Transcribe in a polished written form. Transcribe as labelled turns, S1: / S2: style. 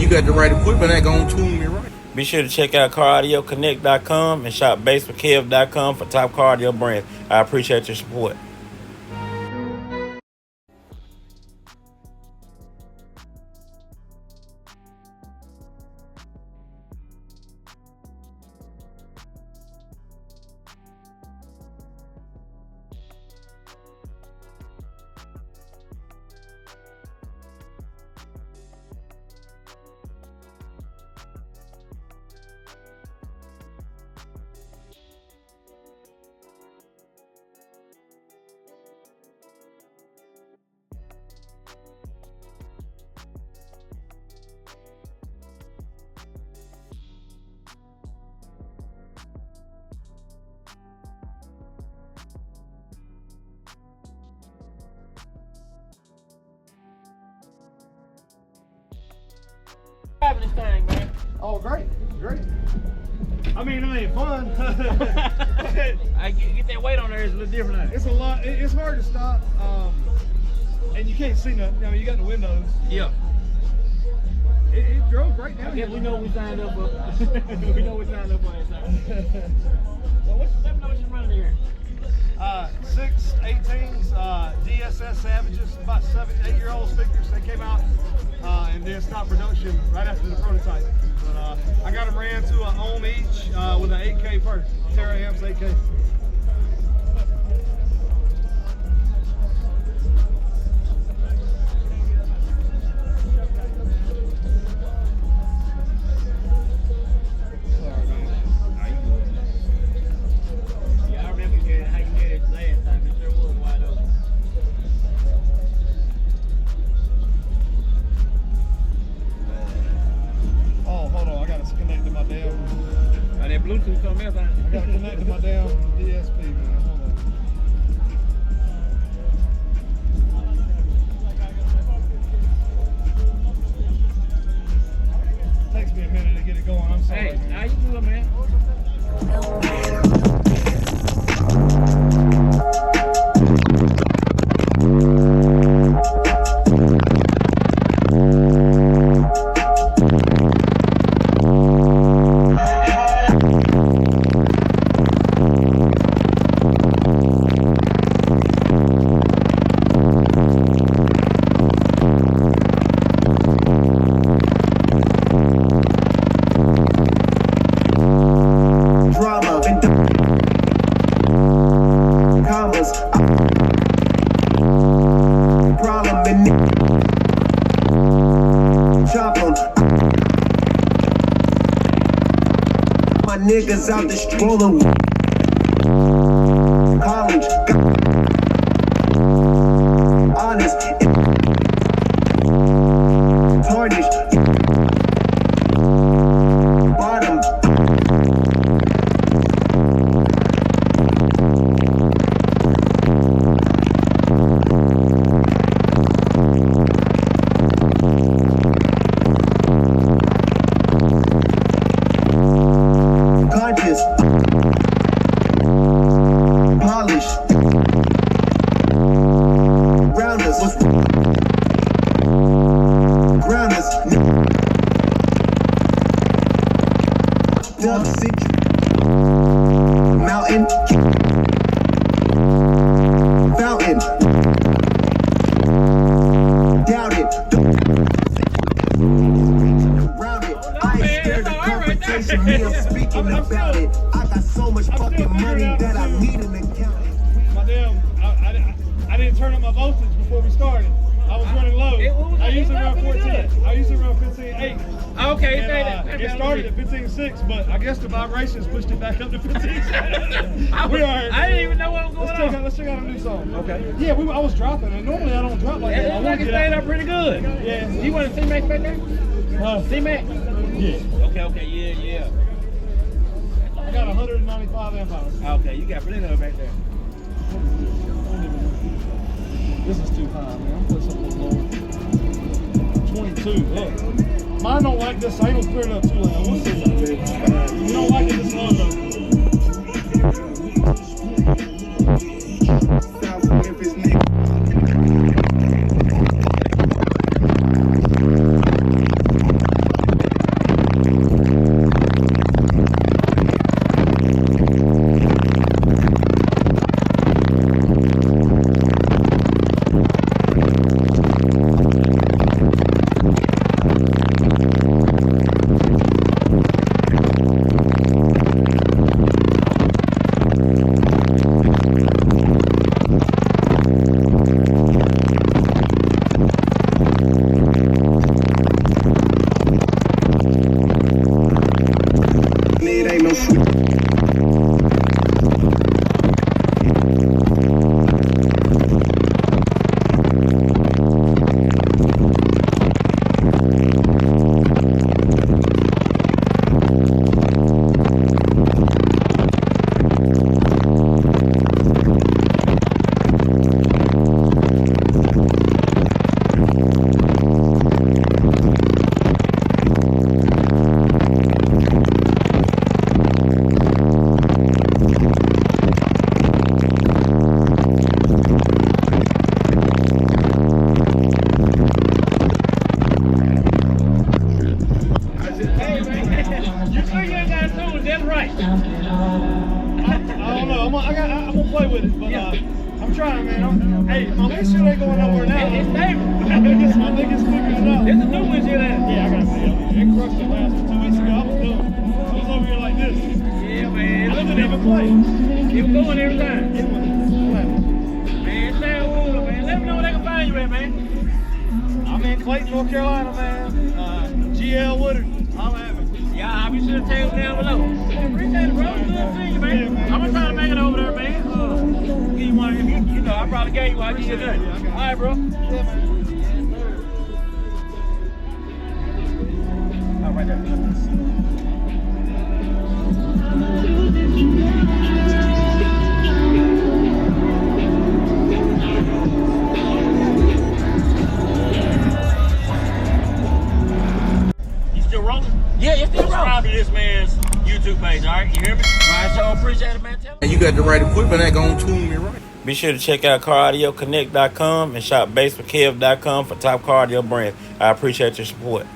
S1: you got the right equipment, that gonna tune me right.
S2: Be sure to check out CarAudioConnect.com and shop BASSWITHKEV.com for top car audio brands. I appreciate your support.
S3: This thing, man.
S4: Oh, great. I mean, it ain't fun.
S3: I get that weight on there, it's a little different.
S4: It's a lot. It's hard to stop, and you can't see nothing. I mean, you got the windows.
S3: Yeah.
S4: It drove great down.
S3: Yeah, we know we signed up for. We know we signed up for it. Well, let me know what you're running here.
S4: 618s, DSS Savages, about 7-8-year-old speakers. They came out and then stopped production right after the prototype. But I got them ran to an ohm each with an 8K first, Taramps 8K.
S3: Bluetooth something else.
S4: I gotta connect to my damn DSP, man. Hold on. Takes me a minute to get it going. I'm sorry.
S3: Hey, how you doing, man?
S5: Niggas out the street rolling college honest tarnished bottom mountain fountain doubt it around it I ain't scared of confrontation me I'm speaking about it I got so much fucking money that I need an accountant
S4: my damn I didn't turn up my voltage before we started I was running low I used around 14 I used around 15.8
S3: okay,
S4: and, it started at 15.6, but I guess the vibrations pushed it back up to 15.6.
S3: I didn't even know what was going on.
S4: Let's check out a new song.
S3: Okay.
S4: Yeah, I was dropping, and normally I don't drop like that.
S3: It looks like it stayed up pretty good.
S4: Yeah.
S3: You want to C-Max back there? C-Max?
S4: Yeah.
S3: Okay, yeah.
S4: I got 195 amp hours.
S3: Okay, you got plenty of it back there.
S4: This is too high, man. I'm putting something lower. 22, look. Mine don't like this, so I ain't gonna clear it up too loud. We'll see. You don't like it this low though.
S3: right.
S4: I don't know. I'm gonna play with it, but I'm trying, man. Hey, my windshield ain't going nowhere now.
S3: It's stable.
S4: I think it's figuring it out.
S3: There's a new windshield there.
S4: Yeah, I gotta see it. It crushed it last 2 weeks ago. I was done. I was over here like this.
S3: Yeah, man.
S4: I didn't even play.
S3: It was going every time.
S4: It was flat.
S3: Man, stay on Wooler, man. Let me know where they can find you at, man.
S4: I'm in Clayton, North Carolina, man. GL Woodard. Holla at me.
S3: Yeah, I'll be sure to tag them down below. Appreciate it, bro. Good seeing you, man.
S4: Yeah, man.
S3: I'm gonna try to make it over there, man. Give you one. You know, I probably gave you one. I'll give you a day.
S4: Yeah, I got it.
S3: All right, bro.
S4: Yeah, man.
S3: All right, there. You still rolling? Yeah, it's still rolling. Subscribe to this man's YouTube page, all right? You hear me? All right, so appreciate it, man. Tell me.
S1: And you got the right equipment that gonna tune me right.
S2: Be sure to check out CarAudioConnect.com and shop BASSWITHKEV.com for top car audio brands. I appreciate your support.